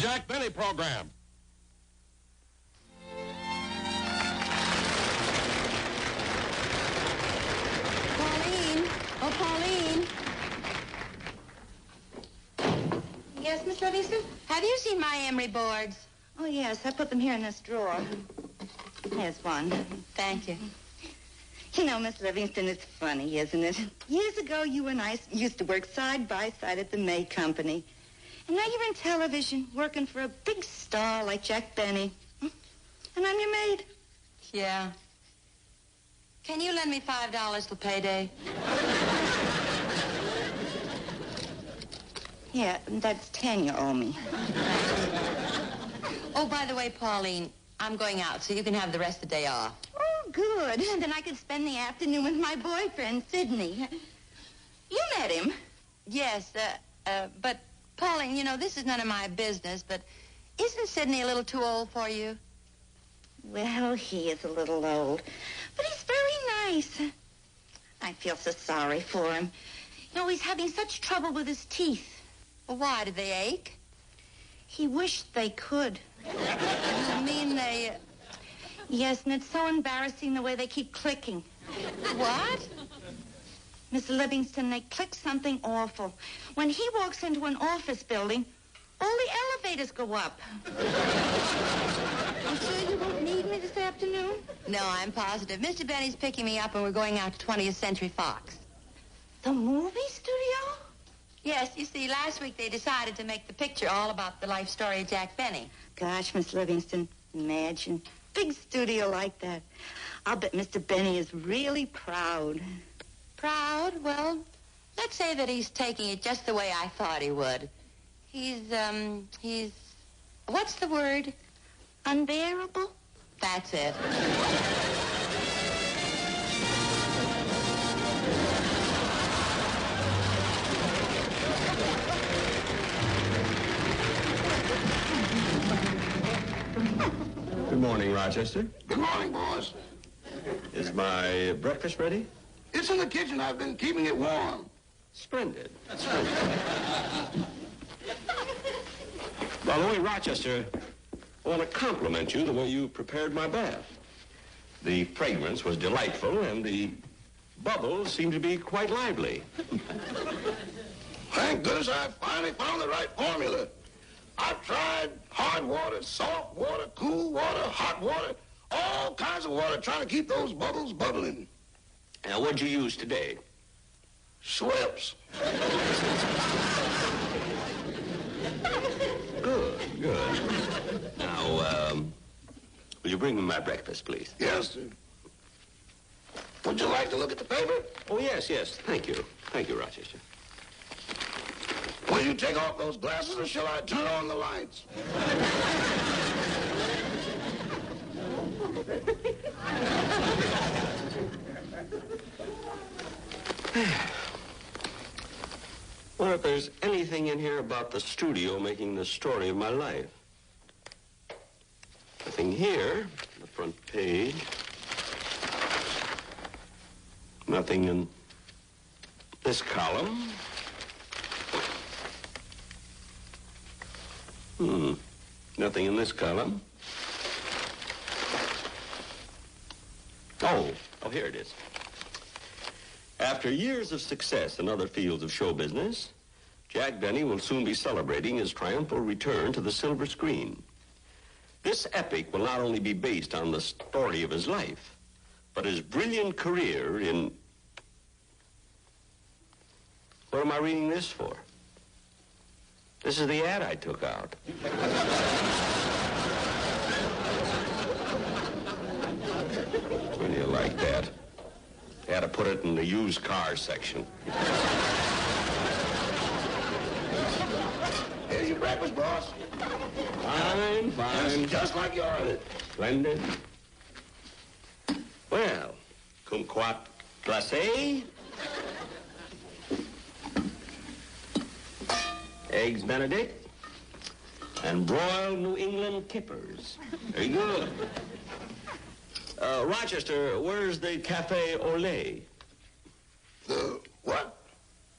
Jack Benny Program. Pauline. Oh, Pauline. Yes, Miss Livingston? Have you seen my emery boards? Oh, yes. I put them here in this drawer. There's one. Thank you. You know, Miss Livingston, it's funny, isn't it? Years ago, you and I used to work side by side at the May Company. And now you're in television, working for a big star like Jack Benny. And I'm your maid. Yeah. Can you lend me $5 till payday? Yeah, that's 10 you owe me. Oh, by the way, Pauline, I'm going out, so you can have the rest of the day off. Oh, good. Then I can spend the afternoon with my boyfriend, Sidney. You met him. Yes, but, Pauline, you know, this is none of my business, but isn't Sidney a little too old for you? Well, he is a little old, but he's very nice. I feel so sorry for him. You know, he's having such trouble with his teeth. Well, why? Do they ache? He wished they could. You mean they... Yes, and it's so embarrassing the way they keep clicking. What? Miss Livingston, they click something awful. When he walks into an office building, all the elevators go up. I'm sure you won't need me this afternoon? No, I'm positive. Mr. Benny's picking me up and we're going out to 20th Century Fox. The movie studio? Yes, you see, last week they decided to make the picture all about the life story of Jack Benny. Gosh, Miss Livingston, imagine. Big studio like that. I'll bet Mr. Benny is really proud. Proud? Well, let's say that he's taking it just the way I thought he would. He's, what's the word? Unbearable? That's it. Good morning, Rochester. Good morning, boss. Is my breakfast ready? It's in the kitchen. I've been keeping it warm. Splendid. Splendid. By the way, Rochester, I want to compliment you the way you prepared my bath. The fragrance was delightful, and the bubbles seemed to be quite lively. Thank goodness I finally found the right formula. I've tried hard water, salt water, cool water, hot water, all kinds of water, trying to keep those bubbles bubbling. Now, what'd you use today? Schweppes. Good, good. Now, will you bring me my breakfast, please? Yes, sir. Would you like to look at the paper? Oh, yes, yes. Thank you. Thank you, Rochester. Will you take off those glasses, or shall I turn on the lights? Wonder if there's anything in here about the studio making the story of my life. Nothing here, the front page. Nothing in this column. Nothing in this column. Oh, here it is. After years of success in other fields of show business, Jack Benny will soon be celebrating his triumphal return to the silver screen. This epic will not only be based on the story of his life, but his brilliant career in... What am I reading this for? This is the ad I took out. When you like that. You had to put it in the used car section. Here's your breakfast, boss. Fine, fine. Just like you ordered. Splendid. Well, kumquat glacé. Eggs Benedict. And broiled New England kippers. Very good. Rochester, where's the cafe au lait? The what?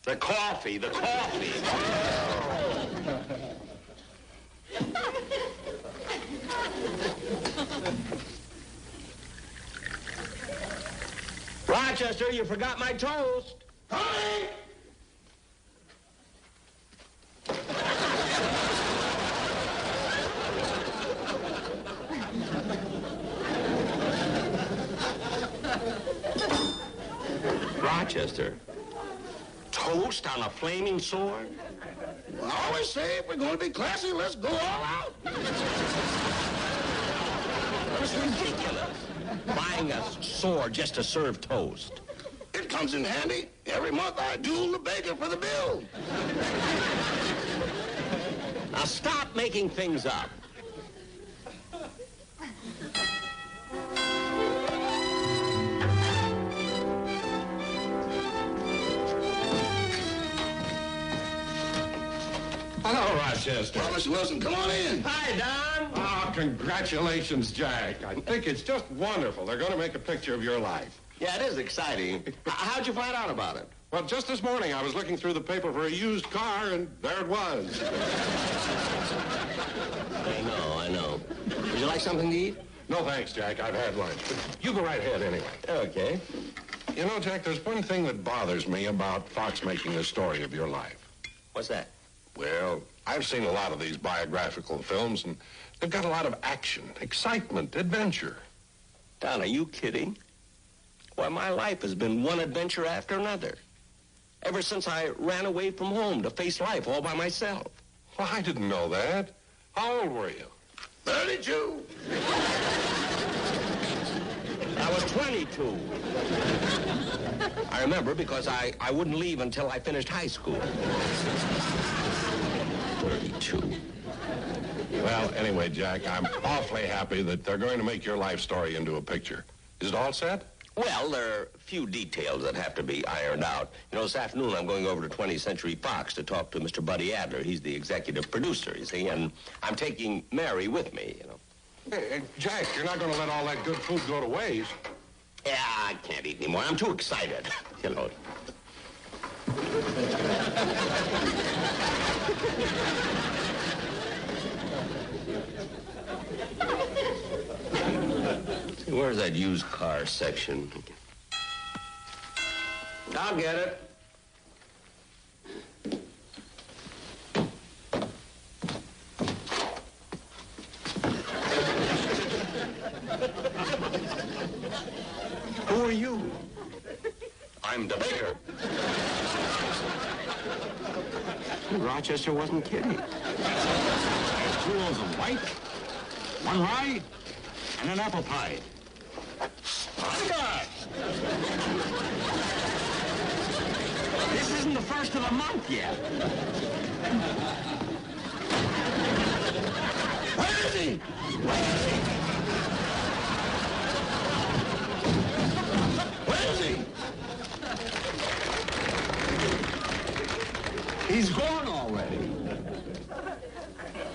The coffee, the coffee. Rochester, you forgot my toast. Honey! Rochester, toast on a flaming sword? Well, I always say if we're going to be classy, let's go all out. That's ridiculous. Buying a sword just to serve toast. It comes in handy. Every month I duel the baker for the bill. Now stop making things up. Hello, Rochester. Well, Mr. Wilson, come on in. Hi, Don. Oh, congratulations, Jack. I think it's just wonderful. They're going to make a picture of your life. Yeah, it is exciting. How'd you find out about it? Well, just this morning, I was looking through the paper for a used car, and there it was. I know. Would you like something to eat? No, thanks, Jack. I've had lunch. But you go right ahead anyway. Okay. You know, Jack, there's one thing that bothers me about Fox making the story of your life. What's that? Well, I've seen a lot of these biographical films, and they've got a lot of action, excitement, adventure. Don, are you kidding? Why, my life has been one adventure after another. Ever since I ran away from home to face life all by myself. Well, I didn't know that. How old were you? 32. I was 22. I remember because I wouldn't leave until I finished high school. 32. Well, anyway, Jack, I'm awfully happy that they're going to make your life story into a picture. Is it all set? Well, there are a few details that have to be ironed out. You know, this afternoon I'm going over to 20th Century Fox to talk to Mr. Buddy Adler. He's the executive producer, you see, and I'm taking Mary with me, you know. Hey, Jack, you're not going to let all that good food go to waste. Yeah, I can't eat anymore. I'm too excited, you know. Where's that used car section? I'll get it. Who are you? I'm the baker. Rochester wasn't kidding. 2 loaves of white, 1 rye, and an apple pie. This isn't the first of the month yet. Where is he? Where is he? He's gone already.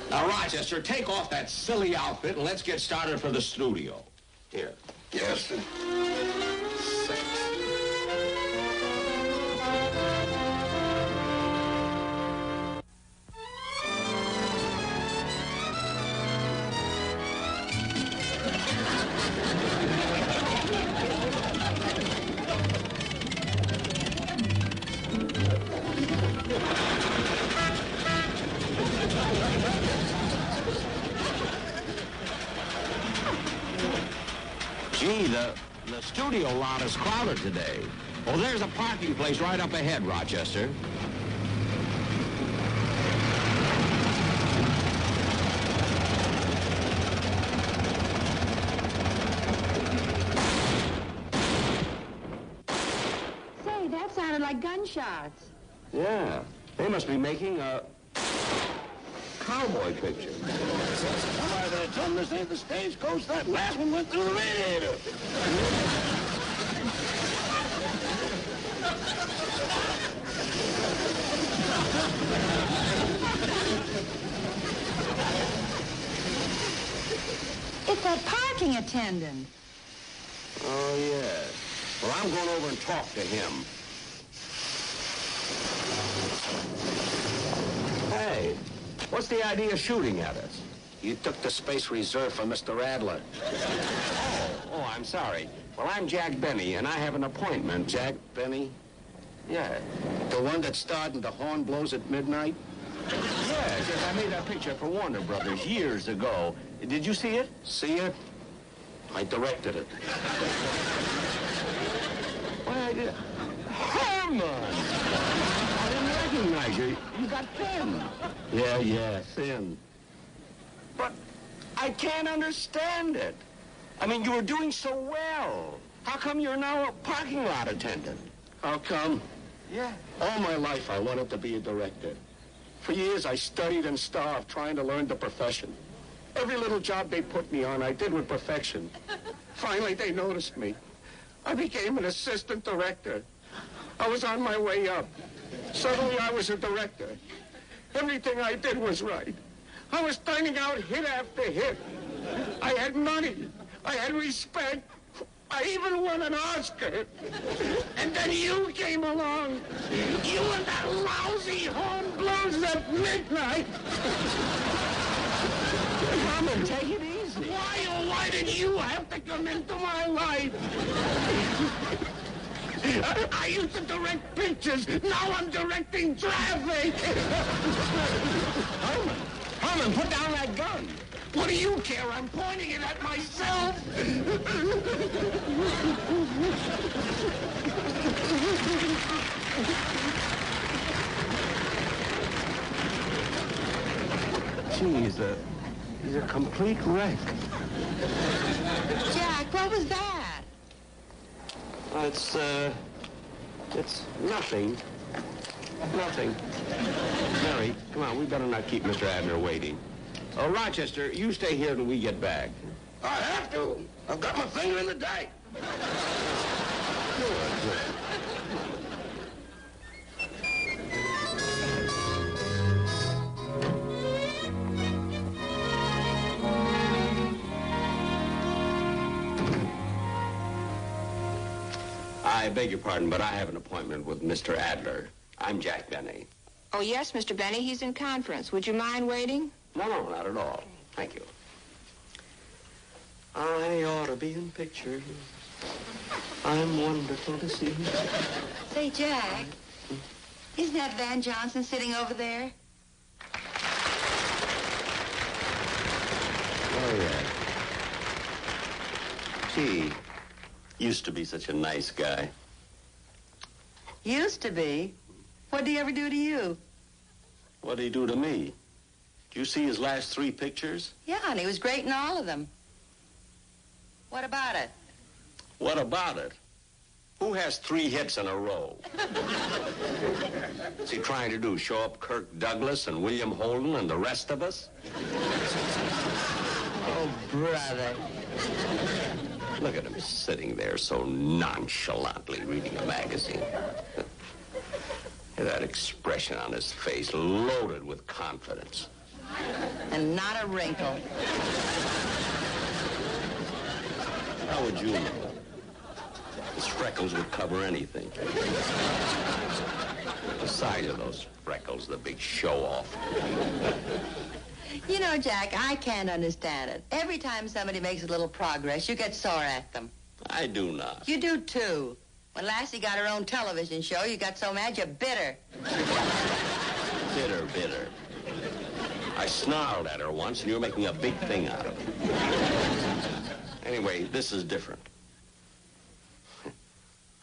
Now, Rochester, take off that silly outfit and let's get started for the studio. Here. Yes, sir. Gee, the studio lot is crowded today. Oh, there's a parking place right up ahead, Rochester. Say, that sounded like gunshots. Yeah, they must be making a cowboy picture. Somebody better tell them this ain't the stagecoach. That last one went through the radiator. It's that parking attendant. Oh, yes. Well, I'm going over and talk to him. Hey, what's the idea of shooting at us? You took the space reserved for Mr. Adler. Oh, I'm sorry. Well, I'm Jack Benny, and I have an appointment. Jack Benny? Yeah. The one that starred in The Horn Blows at Midnight? Yes, I made that picture for Warner Brothers years ago. Did you see it? See it? I directed it. Well, Herman! I didn't recognize you. You got thin. Yeah, thin. But I can't understand it. I mean, you were doing so well. How come you're now a parking lot attendant? How come? Yeah. All my life I wanted to be a director. For years I studied and starved trying to learn the profession. Every little job they put me on, I did with perfection. Finally, they noticed me. I became an assistant director. I was on my way up. Suddenly, I was a director. Everything I did was right. I was turning out hit after hit. I had money. I had respect. I even won an Oscar. And then you came along. You and that lousy Horn Blows at Midnight. Herman, take it easy. Why did you have to come into my life? I used to direct pictures. Now I'm directing traffic. Herman, put down that gun. What do you care? I'm pointing it at myself. Gee, he's a complete wreck. Jack, what was that? It's nothing. Nothing. Mary, come on, we better not keep Mr. Adler waiting. Oh, Rochester, you stay here till we get back. I have to. I've got my finger in the dike. I beg your pardon, but I have an appointment with Mr. Adler. I'm Jack Benny. Oh, yes, Mr. Benny, he's in conference. Would you mind waiting? No, not at all. Thank you. I ought to be in pictures. I'm wonderful to see. Say, Jack, isn't that Van Johnson sitting over there? Oh, yeah. Gee, used to be such a nice guy. Used to be. What did he ever do to you? What'd he do to me? Did you see his last 3 pictures? Yeah, and he was great in all of them. What about it? What about it? Who has 3 hits in a row? What's he trying to do, show up Kirk Douglas and William Holden and the rest of us? Oh, brother. Look at him sitting there so nonchalantly reading a magazine. That expression on his face, loaded with confidence. And not a wrinkle. How would you know? His freckles would cover anything. The size of those freckles, the big show-off. You know, Jack, I can't understand it. Every time somebody makes a little progress, you get sore at them. I do not. You do, too. When Lassie got her own television show, you got so mad you're bitter. Bitter. I snarled at her once, and you're making a big thing out of it. Anyway, this is different.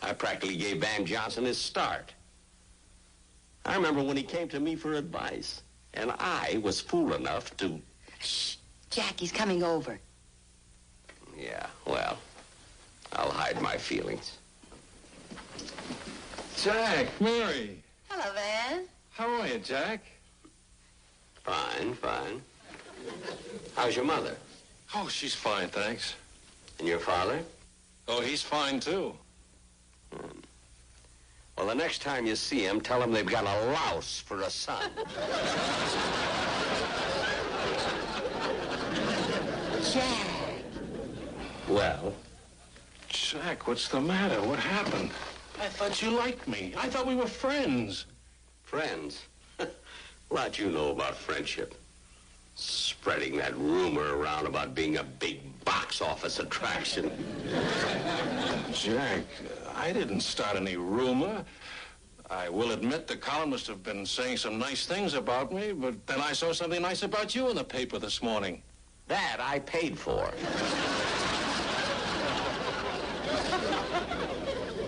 I practically gave Van Johnson his start. I remember when he came to me for advice, and I was fool enough to... Shh, Jack, he's coming over. Yeah, well, I'll hide my feelings. Jack, Mary. Hello, Van. How are you, Jack? Fine. How's your mother? Oh, she's fine, thanks. And your father? Oh, he's fine, too. Well, the next time you see him, tell him they've got a louse for a son. Jack. Well? Jack, what's the matter? What happened? I thought you liked me. I thought we were friends. Friends? Lot you know about friendship. Spreading that rumor around about being a big box office attraction. Jack, I didn't start any rumor. I will admit the columnists have been saying some nice things about me, but then I saw something nice about you in the paper this morning. That I paid for. I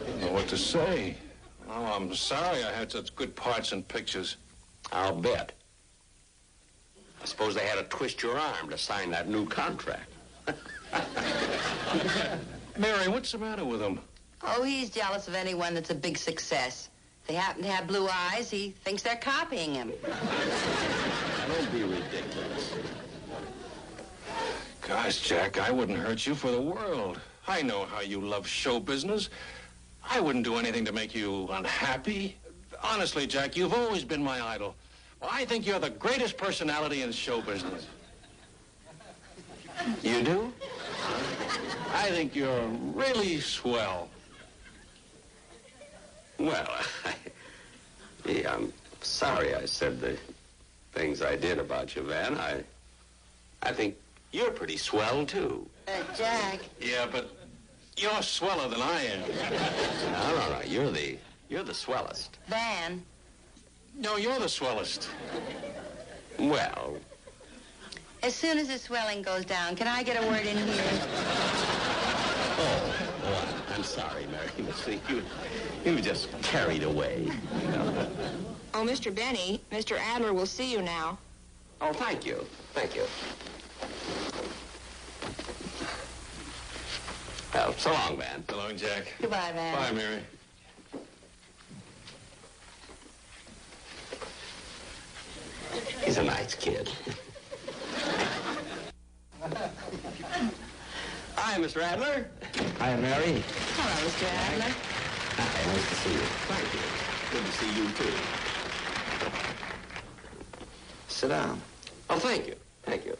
don't know what to say. Oh, I'm sorry I had such good parts and pictures. I'll bet. I suppose they had to twist your arm to sign that new contract. Mary, what's the matter with him? Oh, he's jealous of anyone that's a big success. If they happen to have blue eyes, he thinks they're copying him. Don't be ridiculous. Gosh, Jack, I wouldn't hurt you for the world. I know how you love show business. I wouldn't do anything to make you unhappy. Honestly, Jack, you've always been my idol. Well, I think you're the greatest personality in show business. You do? I think you're really swell. Well, I'm sorry I said the things I did about you, Van. I think you're pretty swell, too. Jack. Yeah, but you're sweller than I am. No. You're the swellest. Van. No, you're the swellest. Well, As soon as the swelling goes down, can I get a word in here? I'm sorry, Mary. See, you were just carried away. You know? Oh, Mr. Benny, Mr. Adler will see you now. Oh, thank you. Thank you. Well, so long, Van. So long, Jack. Goodbye, Van. Bye, Mary. He's a nice kid. Hi, Mr. Adler. Hi, Mary. Hello, Mr. Adler. Hi, nice to see you. Thank you. Good to see you, too. Sit down. Oh, thank you. Thank you.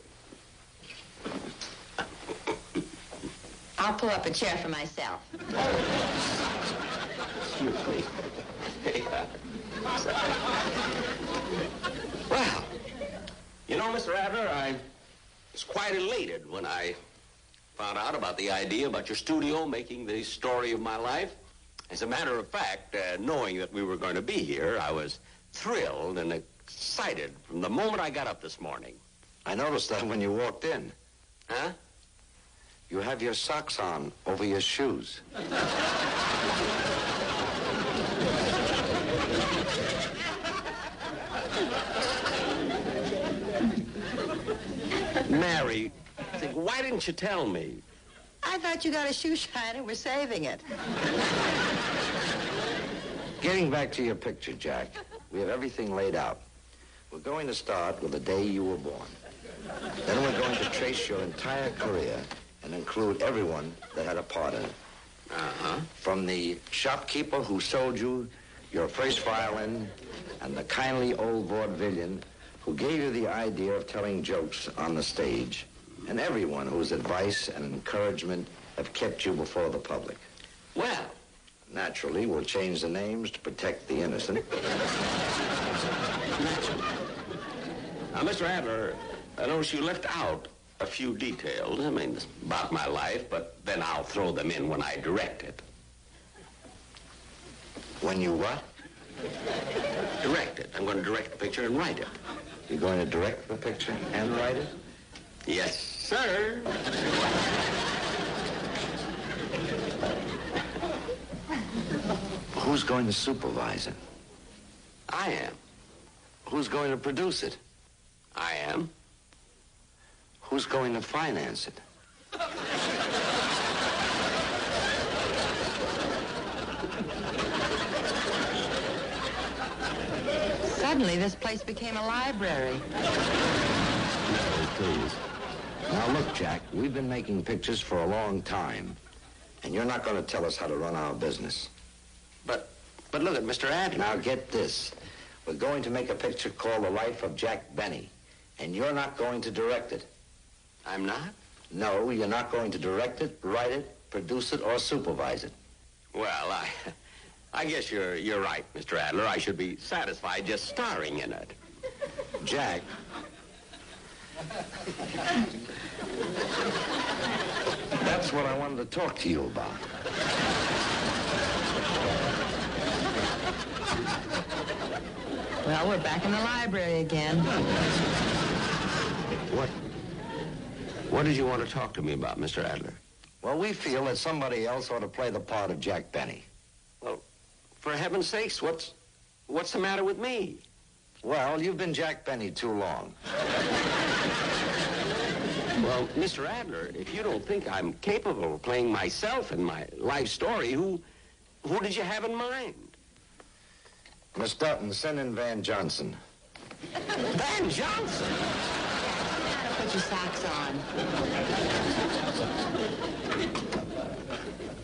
I'll pull up a chair for myself. Excuse me. Well, you know, Mr. Adler, I was quite elated when I found out about the idea about your studio making the story of my life. As a matter of fact, knowing that we were going to be here, I was thrilled and excited from the moment I got up this morning. I noticed that when you walked in. Huh? You have your socks on over your shoes. Mary, why didn't you tell me? I thought you got a shoe shiner. We're saving it. Getting back to your picture, Jack, we have everything laid out. We're going to start with the day you were born. Then we're going to trace your entire career and include everyone that had a part in it. Uh-huh. From the shopkeeper who sold you your first violin and the kindly old vaudevillian who gave you the idea of telling jokes on the stage, and everyone whose advice and encouragement have kept you before the public. Well, naturally, we'll change the names to protect the innocent. Now, Mr. Adler, I notice you left out a few details, about my life, but then I'll throw them in when I direct it. When you what? Direct it. I'm going to direct the picture and write it. You're going to direct the picture and write it? Yes, sir. Who's going to supervise it? I am. Who's going to produce it? I am. Who's going to finance it? Suddenly, this place became a library. No, please. Now, look, Jack, we've been making pictures for a long time, and you're not going to tell us how to run our business. But look at Mr. Adler. Now, get this. We're going to make a picture called The Life of Jack Benny, and you're not going to direct it. I'm not? No, you're not going to direct it, write it, produce it, or supervise it. Well, I guess you're right, Mr. Adler. I should be satisfied just starring in it. Jack, That's what I wanted to talk to you about. Well, we're back in the library again. What did you want to talk to me about, Mr. Adler? Well, we feel that somebody else ought to play the part of Jack Benny. Well, for heaven's sakes, what's the matter with me? Well, you've been Jack Benny too long. Well, Mr. Adler, if you don't think I'm capable of playing myself in my life story, who did you have in mind? Miss Dutton, send in Van Johnson. Van Johnson? Put your socks on.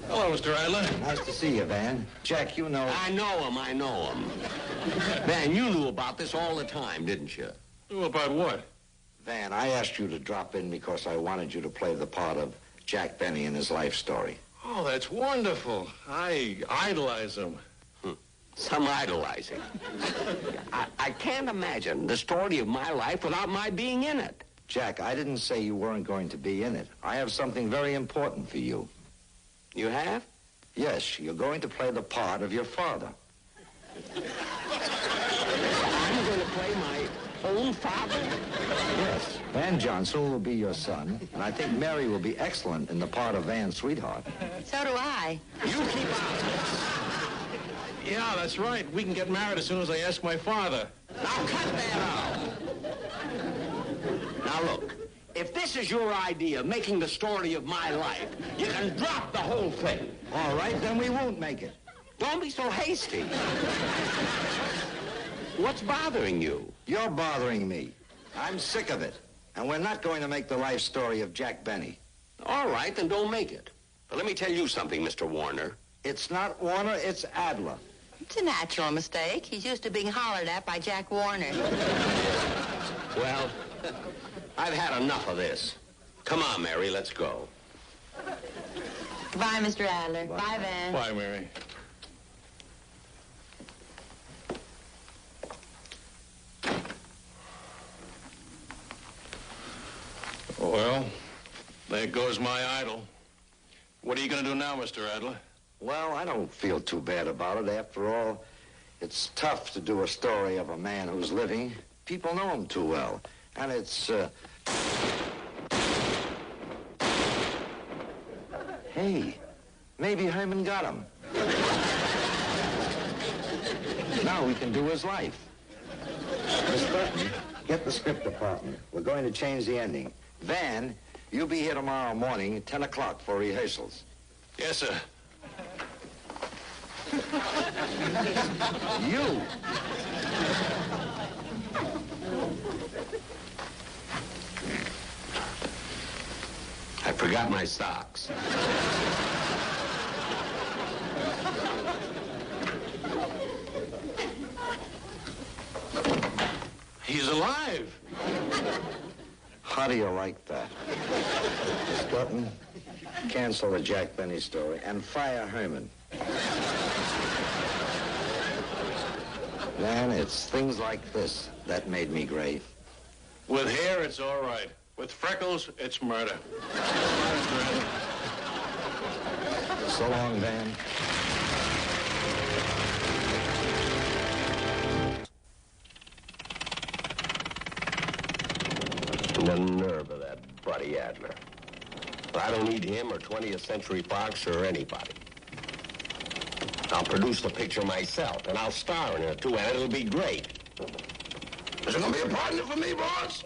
Hello, Mr. Adler. Nice to see you, Van. Jack, you know... I know him. Van, you knew about this all the time, didn't you? Oh, about what? Van, I asked you to drop in because I wanted you to play the part of Jack Benny in his life story. Oh, that's wonderful. I idolize him. Some idolizing. I can't imagine the story of my life without my being in it. Jack, I didn't say you weren't going to be in it. I have something very important for you. You have? Yes, you're going to play the part of your father. I'm going to play my own father? Yes. Van Johnson will be your son, and I think Mary will be excellent in the part of Van's sweetheart. So do I. You keep out. Yeah, that's right. We can get married as soon as I ask my father. Now cut that out. Now look, if this is your idea of making the story of my life, you can drop the whole thing. All right, then we won't make it. Don't be so hasty. What's bothering you? You're bothering me. I'm sick of it. And we're not going to make the life story of Jack Benny. All right, then don't make it. But let me tell you something, Mr. Warner. It's not Warner, it's Adler. It's a natural mistake. He's used to being hollered at by Jack Warner. Well, I've had enough of this. Come on, Mary, let's go. Bye, Mr. Adler. Bye, Van. Bye, Mary. Well, there goes my idol. What are you going to do now, Mr. Adler? Well, I don't feel too bad about it. After all, it's tough to do a story of a man who's living. People know him too well. And it's, Hey, maybe Herman got him. Now we can do his life. Miss Burton, get the script department. We're going to change the ending. Van, you'll be here tomorrow morning at 10 o'clock for rehearsals. Yes, sir. You! I forgot my socks. He's alive. How do you like that? Miss Dutton, cancel the Jack Benny story and fire Herman. Man, it's things like this that made me great. With hair, it's all right. With freckles, it's murder. So long, Van. The nerve of that Buddy Adler. I don't need him or 20th Century Fox or anybody. I'll produce the picture myself, and I'll star in it, too, and it'll be great. Is it going to be a partner for me, boss?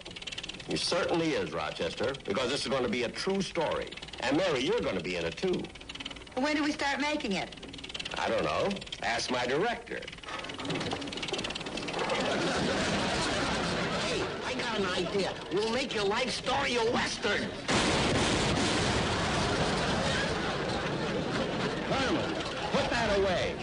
It certainly is, Rochester, because this is going to be a true story. And, Mary, you're going to be in it, too. When do we start making it? I don't know. Ask my director. Hey, I got an idea. We'll make your life story a Western. Herman, put that away.